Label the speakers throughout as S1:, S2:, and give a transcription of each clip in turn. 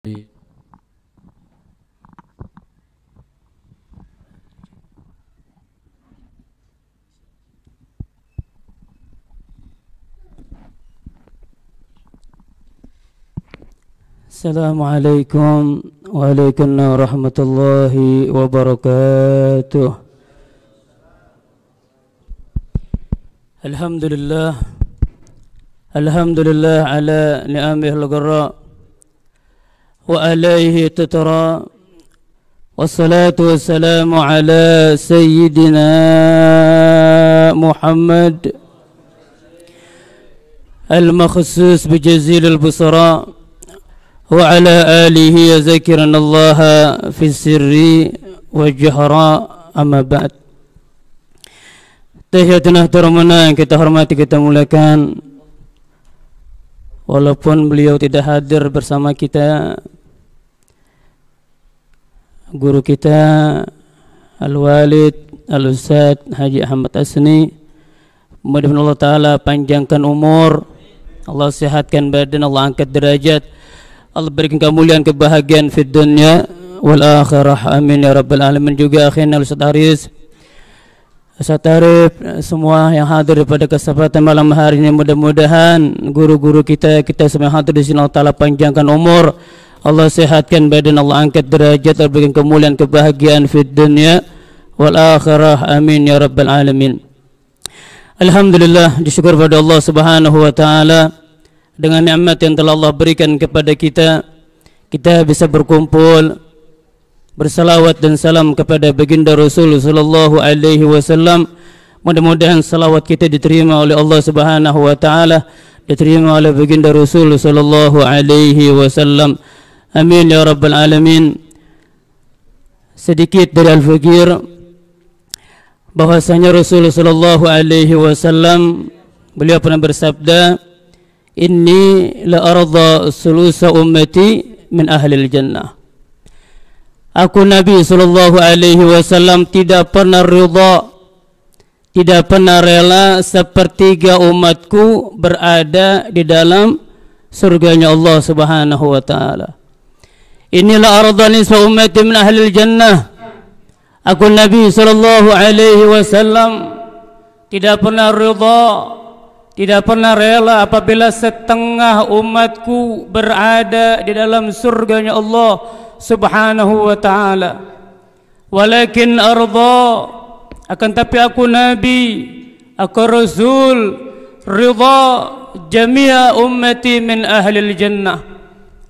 S1: Assalamualaikum warahmatullahi wabarakatuh. Alhamdulillah ala ni'amihil gharra wa alaihi tutara wassalatu wassalamu ala sayyidina Muhammad al-makhsus bijazilil busara wa ala alihi yazkiran Allah fi sirri wa jahra, amma ba'd. Tahiyatuna termana yang kita hormati, kita muliakan, walaupun beliau tidak hadir bersama kita, guru kita Al-Walid Al-Ustadz Haji Ahmad Asni, mudah-mudahan Allah Ta'ala panjangkan umur, Allah sehatkan badan, Allah angkat derajat, Allah berikan kemuliaan, kebahagiaan di dunia wal akhirah, amin ya rabbal alamin. Juga akhirnya Ustaz Aris, Ustaz Arif, semua yang hadir pada kesempatan malam hari ini, mudah-mudahan guru-guru kita semua yang hadir di sini, Allah Ta'ala panjangkan umur, Allah sehatkan badan, Allah angkat derajat, Allah berikan kemuliaan, kebahagiaan di dunia wal akhirah, amin ya rabbal alamin. Alhamdulillah, disyukur pada Allah Subhanahu wa taala dengan nikmat yang telah Allah berikan kepada kita bisa berkumpul bersalawat dan salam kepada baginda Rasul sallallahu alaihi wasallam. Mudah-mudahan salawat kita diterima oleh Allah Subhanahu wa taala, diterima oleh baginda Rasul sallallahu alaihi wasallam. Amin ya rabbal alamin. Sedikit dari Al-Fakir, bahwasanya Rasul sallallahu alaihi wasallam beliau pernah bersabda, inni la arda sulusa ummati min ahlil jannah. Aku Nabi sallallahu alaihi wasallam tidak pernah ridha, tidak pernah rela sepertiga umatku berada di dalam surganya Allah Subhanahu wa taala. Inilah arda nisfa ummati min ahlil jannah. Aku Nabi sallallahu alaihi wasallam tidak pernah ridha, tidak pernah rela apabila setengah umatku berada di dalam surganya Allah Subhanahu wa ta'ala. Walakin arda, akan tapi aku Nabi, aku Rasul, ridha jami'a ummati min ahlil jannah,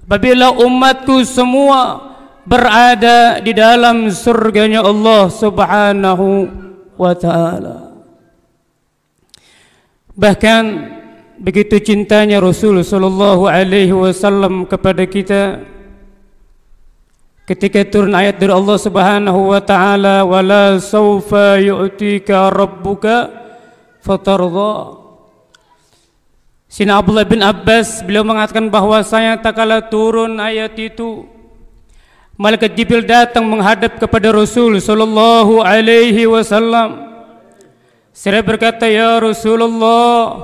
S1: apabila umatku semua berada di dalam surganya Allah Subhanahu wa ta'ala. Bahkan begitu cintanya Rasul sallallahu alaihi wasallam kepada kita, ketika turun ayat dari Allah Subhanahu wa taala, wala saufa yu'tika rabbuka fatardha. Sina Abdullah bin Abbas beliau mengatakan bahwasanya tak kala turun ayat itu, malaikat Jibril datang menghadap kepada Rasul sallallahu alaihi wasallam. Saya berkata, ya Rasulullah,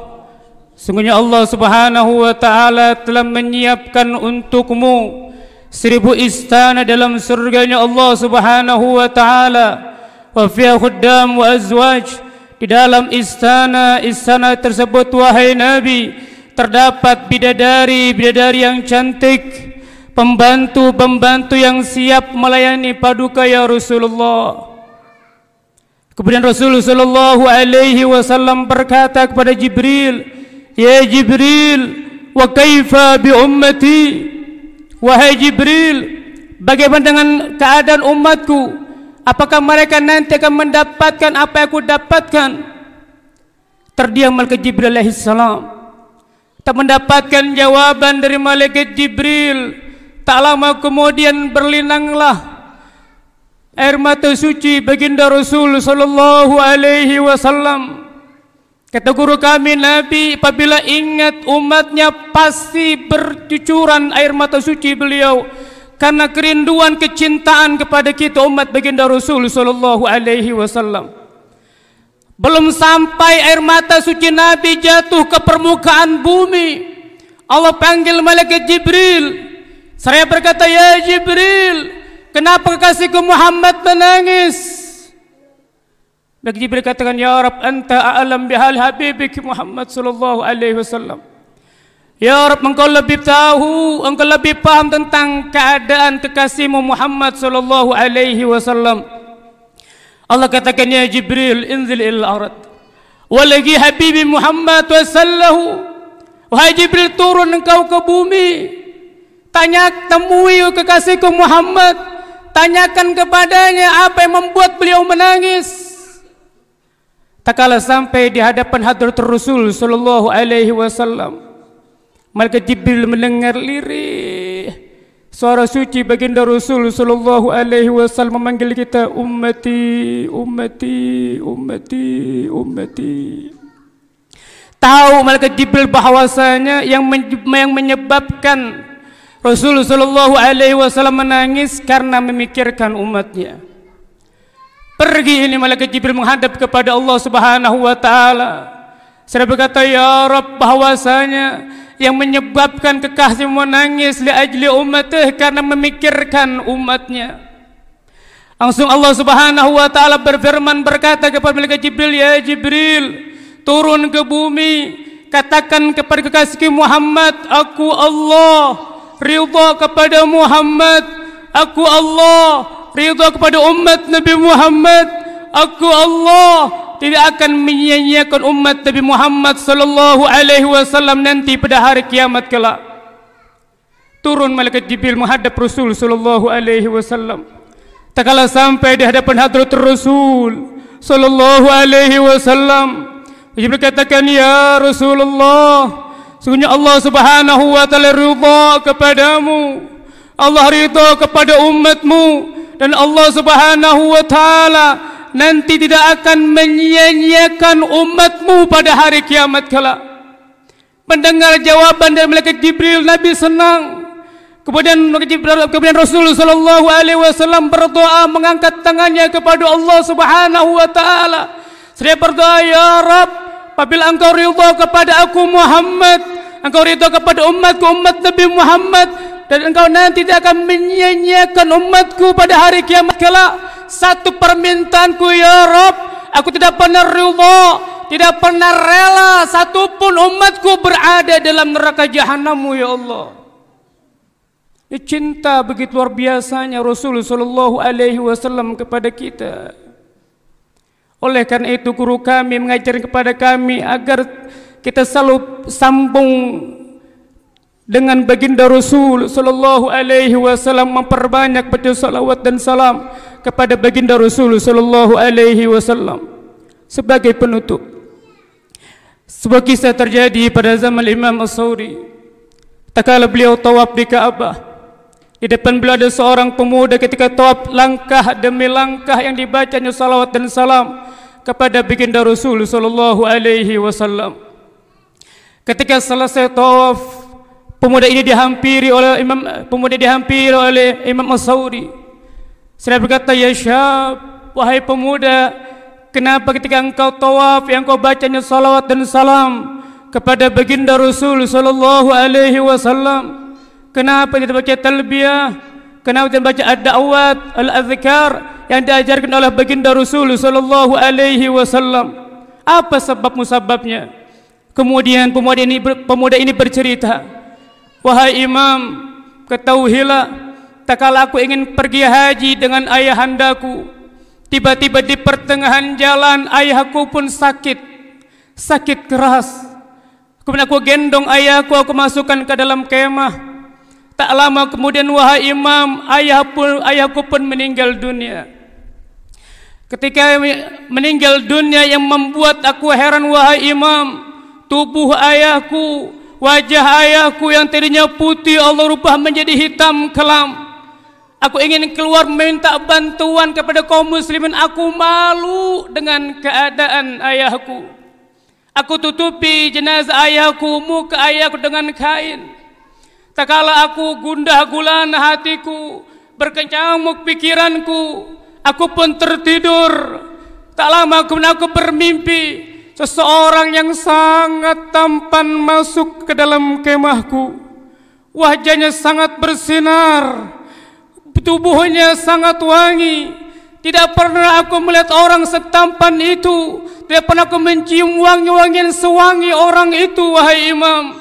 S1: sungguhnya Allah Subhanahu wa ta'ala telah menyiapkan untukmu 1000 istana dalam surganya Allah Subhanahu wa ta'ala, wa fiha khuddam wa azwaj. Di dalam istana tersebut, wahai Nabi, terdapat bidadari yang cantik, pembantu yang siap melayani paduka ya Rasulullah. Kemudian Rasulullah sallallahu alaihi wasallam berkata kepada Jibril, ya Jibril, wa kaifa bi ummati? Wahai Jibril, bagaimana dengan keadaan umatku? Apakah mereka nanti akan mendapatkan apa yang aku dapatkan? Terdiam malaikat Jibril alaihi salam, tak mendapatkan jawaban dari malaikat Jibril. Tak lama kemudian berlinanglah air mata suci baginda Rasul sallallahu alaihi wasallam. Kata guru kami Nabi, apabila ingat umatnya pasti bercucuran air mata suci beliau karena kerinduan kecintaan kepada kita umat baginda Rasul sallallahu alaihi wasallam. Belum sampai air mata suci Nabi jatuh ke permukaan bumi, Allah panggil malaikat Jibril. Saya berkata, ya Jibril, kenapa kekasihku Muhammad menangis? Maka Jibril katakan, ya Rabb, anta a'lam bihal habibik Muhammad sallallahu alaihi wasallam. Ya Rabb, engkau lebih tahu, engkau lebih paham tentang keadaan kekasihmu Muhammad sallallahu alaihi wasallam. Allah katakan, ya Jibril, inzil il arad walagi habibi Muhammad wasallahu. Wahai Jibril, turun engkau ke bumi, temui kekasihku Muhammad, tanyakan kepadanya apa yang membuat beliau menangis. Tak kala sampai di hadapan hadratul Rasul sallallahu alaihi wasallam, malaikat Jibril mendengar lirih suara suci baginda Rasul sallallahu alaihi wasallam memanggil kita, ummati, ummati, ummati, ummati. Tahu malaikat Jibril bahwasanya yang menyebabkan Rasul sallallahu alaihi wasallam menangis karena memikirkan umatnya. Pergi ini malaikat Jibril menghadap kepada Allah Subhanahu wa taala. Saya berkata, ya Rabb, bahwasanya yang menyebabkan kekasih menangis li ajli umatih karena memikirkan umatnya. Langsung Allah Subhanahu wa taala berfirman, berkata kepada malaikat Jibril, ya Jibril, turun ke bumi, katakan kepada kekasih Muhammad, aku Allah ridha kepada Muhammad, aku Allah ridha kepada umat Nabi Muhammad, aku Allah tidak akan menyia-nyiakan umat Nabi Muhammad sallallahu alaihi wasallam nanti pada hari kiamat kelak. Turun malaikat Jibril menghadap Rasul sallallahu alaihi wasallam. Tak kala sampai di hadapan hadratul Rasul sallallahu alaihi wasallam, Jibril katakan, ya Rasulullah, sesungguhnya Allah Subhanahu wa taala ridha kepadamu, Allah ridha kepada umatmu, dan Allah Subhanahu wa taala nanti tidak akan menyia-nyiakan umatmu pada hari kiamat kelak. Mendengar jawaban dari malaikat Jibril, Nabi senang. Kemudian Rasul sallallahu alaihi wasallam berdoa, mengangkat tangannya kepada Allah Subhanahu wa taala. Saya berdoa, ya Rabb, apabila engkau ridha kepada aku Muhammad, engkau ridha kepada umatku, umat Nabi Muhammad, dan engkau nanti tidak akan menyia-nyiakan umatku pada hari kiamat kelak. Satu permintaanku, ya Rabb, aku tidak pernah ridha, tidak pernah rela satupun umatku berada dalam neraka jahanammu, ya Allah. Ini cinta begitu luar biasanya Rasul sallallahu alaihi wasallam kepada kita. Oleh karena itu guru kami mengajarkan kepada kami agar kita selalu sambung dengan baginda Rasul sallallahu alaihi wasallam, memperbanyak baca salawat dan salam kepada baginda Rasul sallallahu alaihi wasallam. Sebagai penutup, sebuah kisah terjadi pada zaman Imam As-Sawri. Tatkala beliau tawaf di Ka'bah, di depan beliau ada seorang pemuda. Ketika tawaf, langkah demi langkah yang dibacanya salawat dan salam kepada baginda Rasul sallallahu alaihi wasallam. Ketika selesai tawaf, pemuda ini dihampiri oleh Imam As-Sawri. Saya berkata, ya syab, wahai pemuda, kenapa ketika engkau tawaf yang kau bacanya salawat dan salam kepada baginda Rasul sallallahu alaihi wasallam? Kenapa tidak baca talbiyah? Kenapa tidak baca ad-da'awat, al-azkar yang diajarkan oleh baginda Rasul sallallahu alaihi wasallam? Apa sebab musababnya? Kemudian pemuda ini bercerita, wahai Imam, ketahuilah, tak kala aku ingin pergi haji dengan ayahandaku, tiba-tiba di pertengahan jalan ayahku pun sakit keras. Kemudian aku gendong ayahku, aku masukkan ke dalam kemah. Tak lama kemudian, wahai Imam, ayahku pun meninggal dunia. Ketika meninggal dunia, yang membuat aku heran, wahai Imam, tubuh ayahku, wajah ayahku yang tadinya putih, Allah rubah menjadi hitam kelam. Aku ingin keluar meminta bantuan kepada kaum muslimin. Aku malu dengan keadaan ayahku. Aku tutupi jenazah ayahku, muka ayahku dengan kain. Tak kala aku gundah gulana hatiku, berkecamuk pikiranku, aku pun tertidur. Tak lama kemudian aku bermimpi, seseorang yang sangat tampan masuk ke dalam kemahku.
S2: Wajahnya sangat bersinar, tubuhnya sangat wangi. Tidak pernah aku melihat orang setampan itu. Tidak pernah aku mencium wangi-wangian sewangi orang itu, wahai Imam.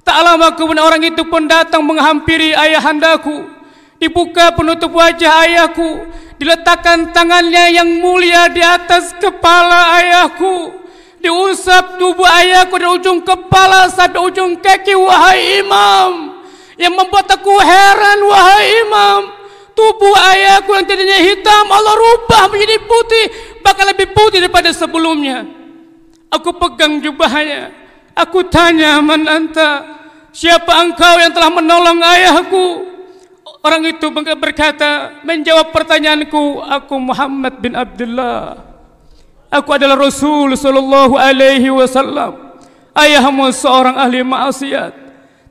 S2: Tak lama kemudian orang itu pun datang menghampiri ayahandaku. Dibuka penutup wajah ayahku, diletakkan tangannya yang mulia di atas kepala ayahku, diusap tubuh ayahku dari ujung kepala sampai ujung kaki, wahai Imam. Yang membuat aku heran, wahai Imam, tubuh ayahku yang tadinya hitam Allah rubah menjadi putih, bahkan lebih putih daripada sebelumnya. Aku pegang jubahnya, aku tanya, man anta, siapa engkau yang telah menolong ayahku? Orang itu berkata, menjawab pertanyaanku, aku Muhammad bin Abdullah. Aku adalah Rasul sallallahu alaihi wasallam. Ayahmu seorang ahli maksiat,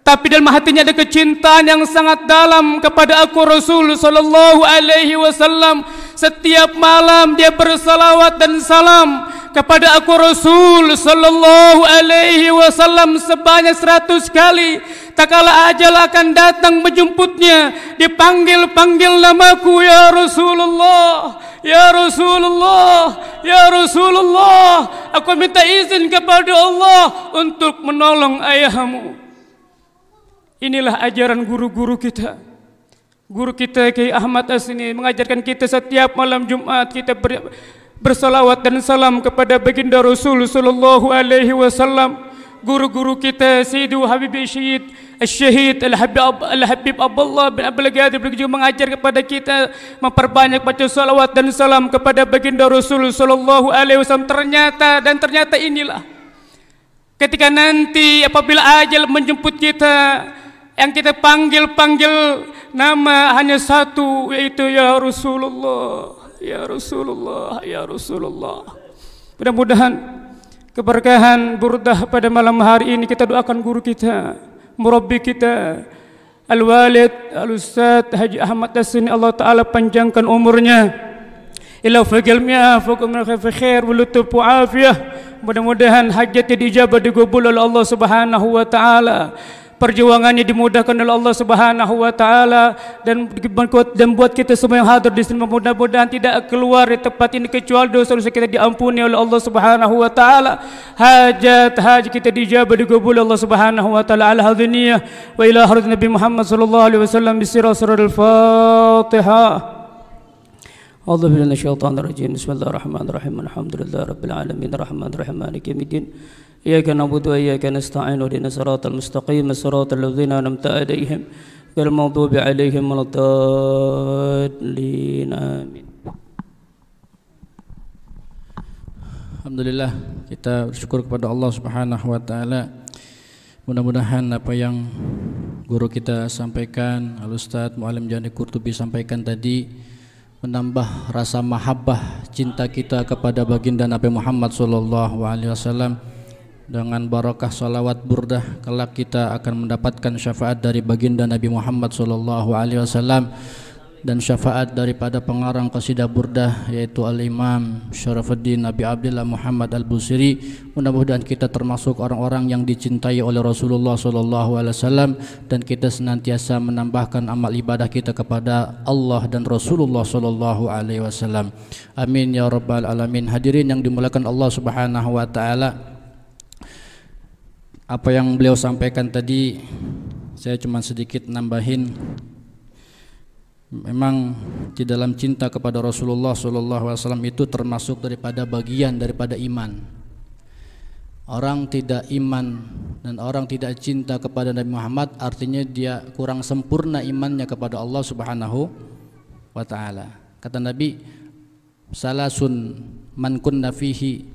S2: tapi dalam hatinya ada kecintaan yang sangat dalam kepada aku Rasul sallallahu alaihi wasallam. Setiap malam dia bersalawat dan salam kepada aku Rasul sallallahu alaihi wasallam sebanyak 100 kali. Tak kala ajal akan datang menjemputnya, dipanggil-panggil namaku, ya Rasulullah, ya Rasulullah, ya Rasulullah. Aku minta izin kepada Allah untuk menolong ayahmu. Inilah ajaran guru-guru kita. Guru kita Kiai Ahmad Asni mengajarkan kita setiap malam Jumat kita bersalawat dan salam kepada baginda Rasul sallallahu alaihi wasallam. Guru-guru kita Sayyidu Habibi Syahid Al-Habib Abdullah bin Abdul Qadir juga mengajar kepada kita memperbanyak baca salawat dan salam kepada baginda Rasul sallallahu alaihi wasallam. Ternyata inilah ketika nanti apabila ajal menjemput kita, yang kita panggil nama hanya satu, yaitu ya Rasulullah, ya Rasulullah, ya Rasulullah. Mudah-mudahan keberkahan burdah pada malam hari ini kita doakan guru kita, murabbi kita, Al-Walid Al-Ustadz Haji Ahmad Asni, Allah Ta'ala panjangkan umurnya ila faqilmiah fakum khair walutuf afiyah. Mudah-mudahan hajatnya dijabah digabul oleh Allah Subhanahu wa taala. Perjuangannya dimudahkan oleh Allah Subhanahu wa taala dan buat kita semua yang hadir di sini mudah-mudahan tidak keluar di tempat ini kecuali dosa-dosa kita diampuni oleh Allah Subhanahu wa taala. Hajat kita dijabah digabul Allah Subhanahu wa taala. Ala hadiniyah wa ila hadratin Nabi Muhammad sallallahu alaihi wasallam bisirrul Fatihah. A'udzu billahi minasyaitonir rajim. Bismillahirrahmanirrahim. Alhamdulillahirabbil alamin arrahmanir rahim maliki yaumiddin. Iyyaka na'budu wa iyyaka nasta'in ihdinas siratal mustaqim siratal ladzina an'amta 'alaihim ghairil maghdubi 'alaihim waladdallin. Amin.
S3: Alhamdulillah, kita bersyukur kepada Allah Subhanahu wa taala. Mudah-mudahan apa yang guru kita sampaikan, Al-Ustadz Muallim Jani Qurtubi sampaikan tadi menambah rasa mahabbah cinta kita kepada baginda Nabi Muhammad sallallahu alaihi wasallam. Dengan barakah salawat burdah kelak kita akan mendapatkan syafaat dari baginda Nabi Muhammad sallallahu alaihi wasallam dan syafaat daripada pengarang qasidah burdah yaitu Al-Imam Syarafuddin Abi Abdillah Muhammad Al-Busiri. Mudah-mudahan kita termasuk orang-orang yang dicintai oleh Rasulullah sallallahu alaihi wasallam dan kita senantiasa menambahkan amal ibadah kita kepada Allah dan Rasulullah sallallahu alaihi wasallam. Amin ya rabbal alamin. Hadirin yang dimuliakan Allah Subhanahu wa taala, apa yang beliau sampaikan tadi saya cuma sedikit nambahin. Memang di dalam cinta kepada Rasulullah SAW itu termasuk daripada bagian daripada iman. Orang tidak iman dan orang tidak cinta kepada Nabi Muhammad artinya dia kurang sempurna imannya kepada Allah Subhanahu wa taala. Kata Nabi, salasun man kunna fihi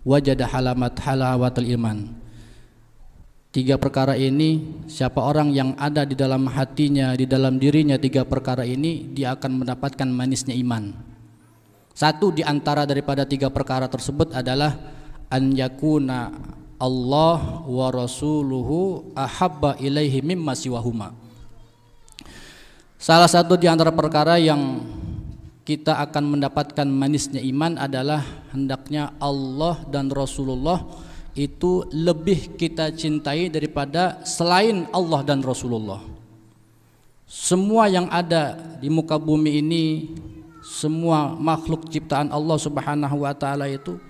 S3: wajada halawatul iman. 3 perkara ini, siapa orang yang ada di dalam hatinya, di dalam dirinya 3 perkara ini, dia akan mendapatkan manisnya iman. Satu di antara daripada 3 perkara tersebut adalah an yakuna Allah wa rasuluhu ahabba ilaihi mimma siwahuma. Salah satu di antara perkara yang kita akan mendapatkan manisnya iman adalah hendaknya Allah dan Rasulullah itu lebih kita cintai daripada selain Allah dan Rasulullah. Semua yang ada di muka bumi ini, semua makhluk ciptaan Allah Subhanahu wa taala itu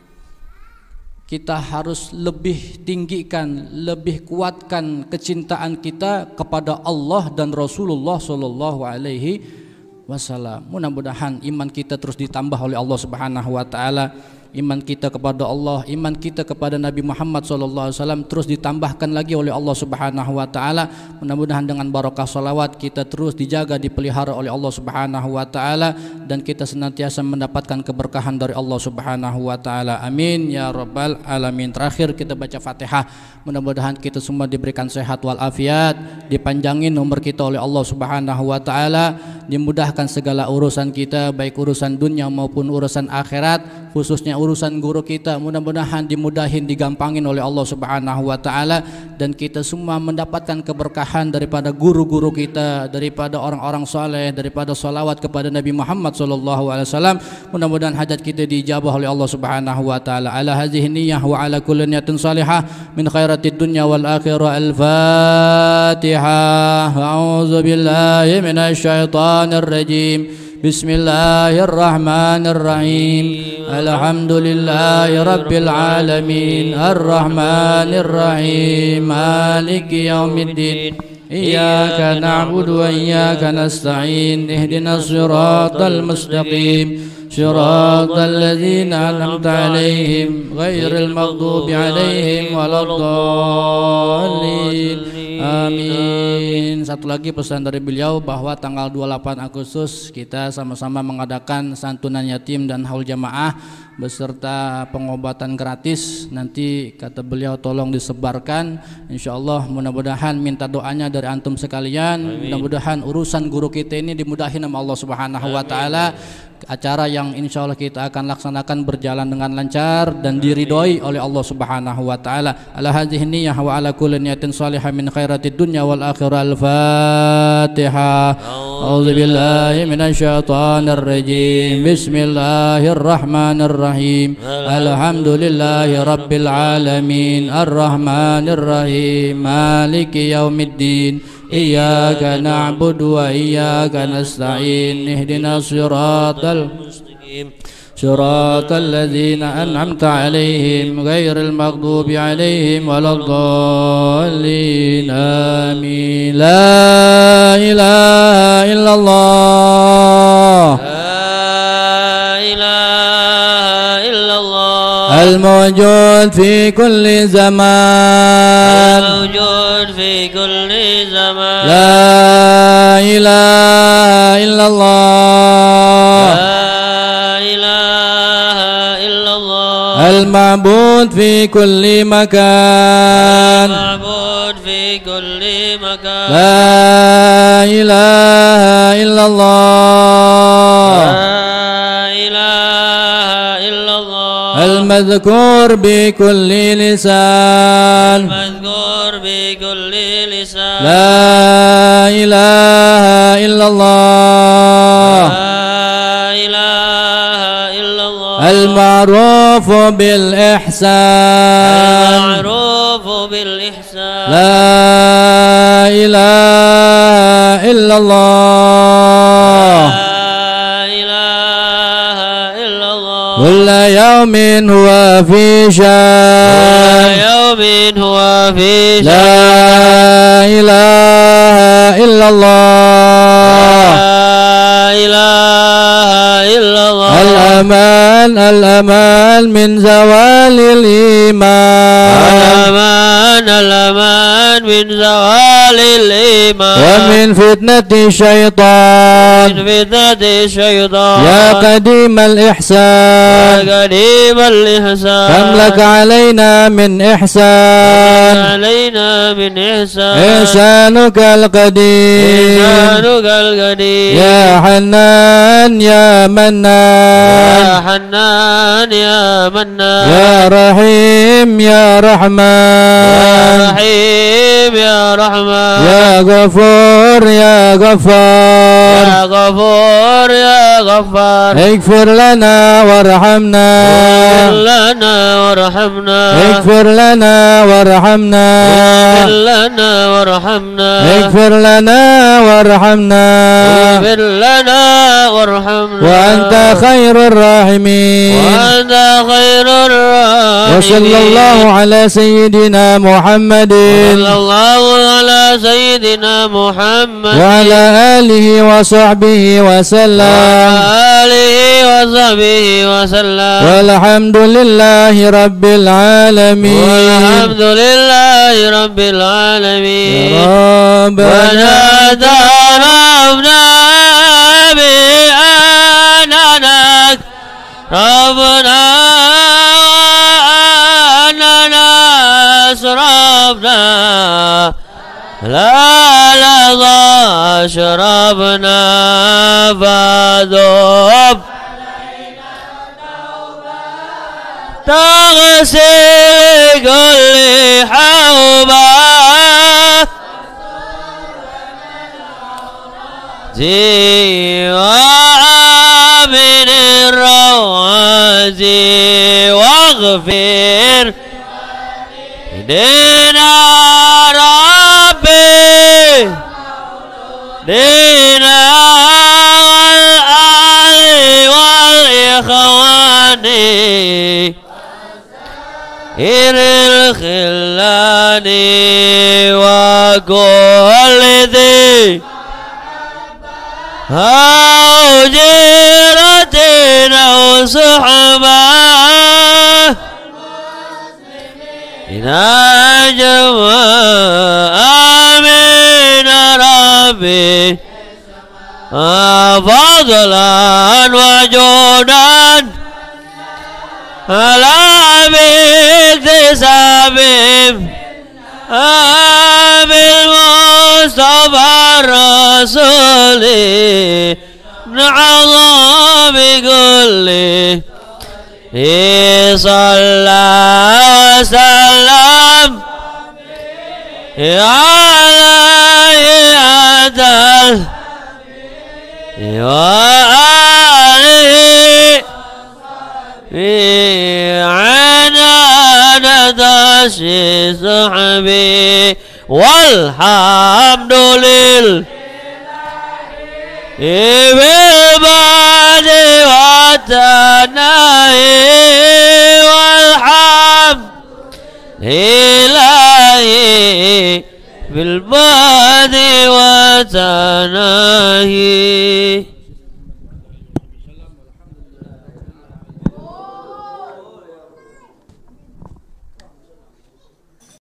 S3: kita harus lebih tinggikan, lebih kuatkan kecintaan kita kepada Allah dan Rasulullah sallallahu alaihi wasallam. Mudah-mudahan iman kita terus ditambah oleh Allah Subhanahu wa taala. Iman kita kepada Allah, iman kita kepada Nabi Muhammad SAW terus ditambahkan lagi oleh Allah Subhanahu wa taala. Mudah-mudahan dengan barakah salawat kita terus dijaga, dipelihara oleh Allah Subhanahu wa taala, dan kita senantiasa mendapatkan keberkahan dari Allah Subhanahu wa taala. Amin ya rabbal alamin. Terakhir kita baca Fatihah. Mudah-mudahan kita semua diberikan sehat wal afiat, dipanjangin umur kita oleh Allah Subhanahu wa taala, dimudahkan segala urusan kita, baik urusan dunia maupun urusan akhirat, khususnya urusan guru kita. Mudah-mudahan dimudahin, digampangin oleh Allah Subhanahu wa taala, dan kita semua mendapatkan keberkahan daripada guru-guru kita, daripada orang-orang saleh, daripada salawat kepada Nabi Muhammad sallallahu alaihi wasallam. Mudah-mudahan hajat kita dijabah oleh Allah Subhanahu wa taala. Ala hadhihi niyyah wa ala kulli niyatin salihah min khairatid dunya wal akhirah. Al-Fatihah. A'udzu billahi minasy syaithanir rajim. Bismillahirrahmanirrahim. Alhamdulillahi rabbil alamin. Arrahmanirrahim. Maliki yaumiddin. Iyyaka na'budu wa iyyaka nasta'in. Ihdinas siratal mustaqim. Shiratal ladzina an'amta 'alaihim ghairil maghdubi 'alaihim waladdallin. Amin. Satu lagi pesan dari beliau bahwa tanggal 28 Agustus kita sama-sama mengadakan santunan yatim dan haul jamaah beserta pengobatan gratis. Nanti kata beliau tolong disebarkan. Insyaallah mudah-mudahan minta doanya dari antum sekalian. Mudah-mudahan urusan guru kita ini dimudahin sama Allah Subhanahu wa taala. Acara yang insyaallah kita akan laksanakan berjalan dengan lancar dan diridhoi oleh Allah Subhanahu wa taala. Ala hadhihi niyyah wa ala kulli niyatin salihah min khairatid dunya wal akhirah. Al-Fatihah. A'udzu billahi minasy syaithanir rajim. Bismillahirrahmanirrahim. Alhamdulillahi rabbil alamin. Arrahmanir rahim. Maliki yaumiddin. Iyyaka na'budu wa iyyaka nasta'in. Ihdinas siratal mustaqim. Siratal ladzina an'amta 'alaihim ghairil maghdubi 'alaihim waladdallin. Amin. La ilaha illallah. La ilaha illallah. Al-mawjud fi kulli zaman. Al-mawjud fi kulli zaman. La ilaha illallah. La ilaha illallah. Al-ma'bud fi kulli makan. Al-ma'bud fi kulli makan. La ilaha illallah. La ilaha illallah. Al-madhkur bi kulli lisan. Al-madhkur bi kulli lisan. La ilaha illallah. La ilaha illallah. Al-ma'ruf bil ihsan. Al-ma'ruf bil ihsan. La ilaha illallah. La ilaha illallah. Kulla yawmin huwa fi shan. Kulla yawmin huwa fi shan. La ilaha illallah. La ilaha illallah. Al-aman, al-aman min zawalil iman. Al-aman, al-aman min zawalil iman. Wa min fitnati syaitan. Min fitnati syaitan. Ya qadimal ihsan. Ya qadimal ihsan. Kam laka alaina min ihsan. Alaina min ihsan. Ihsanuka al-qadim. Ihsanuka al-qadim. Ya Hannan ya Mannan. Ya Hannan ya Mannan. Ya Rahim ya Rahman. Ya Rahim ya Rahman. Ya Ghafur ya Ghaffar. Ya Ghafur ya Ghaffar.
S4: غفار
S3: اغفر لنا وارحمنا
S4: اغفر لنا وارحمنا
S3: اغفر لنا وارحمنا
S4: اغفر لنا وارحمنا
S3: اغفر لنا وارحمنا
S4: اغفر لنا وارحمنا
S3: وأنت خير الراحمين
S4: وأنت خير الراحمين
S3: وصلى الله على سيدنا محمد
S4: صلى الله على سيدنا محمد
S3: وعلى آله وصحبه وسلم
S4: آله وصحبه وسلم
S3: والحمد لله رب العالمين
S4: والحمد لله رب العالمين
S3: ربنا
S4: اعترفنا بأننا ربنا وأننا أسرفنا لا لظى أشربنا فذوب تغسل كل حوبة وآمن الروازي واغفر دينا ربي دينا والآل والإخوان إر الخلان وكل ذي أو جيرة أو صحبة إذا جمع آمين ربي فضلا وجودا على باكتساب بالمصطفى الرسول نعظم بكله صلى وسلم عليه أدل وآله عناد صحبي والحمد لله بالبعد والثناء والحمد لله بالبعد والثناء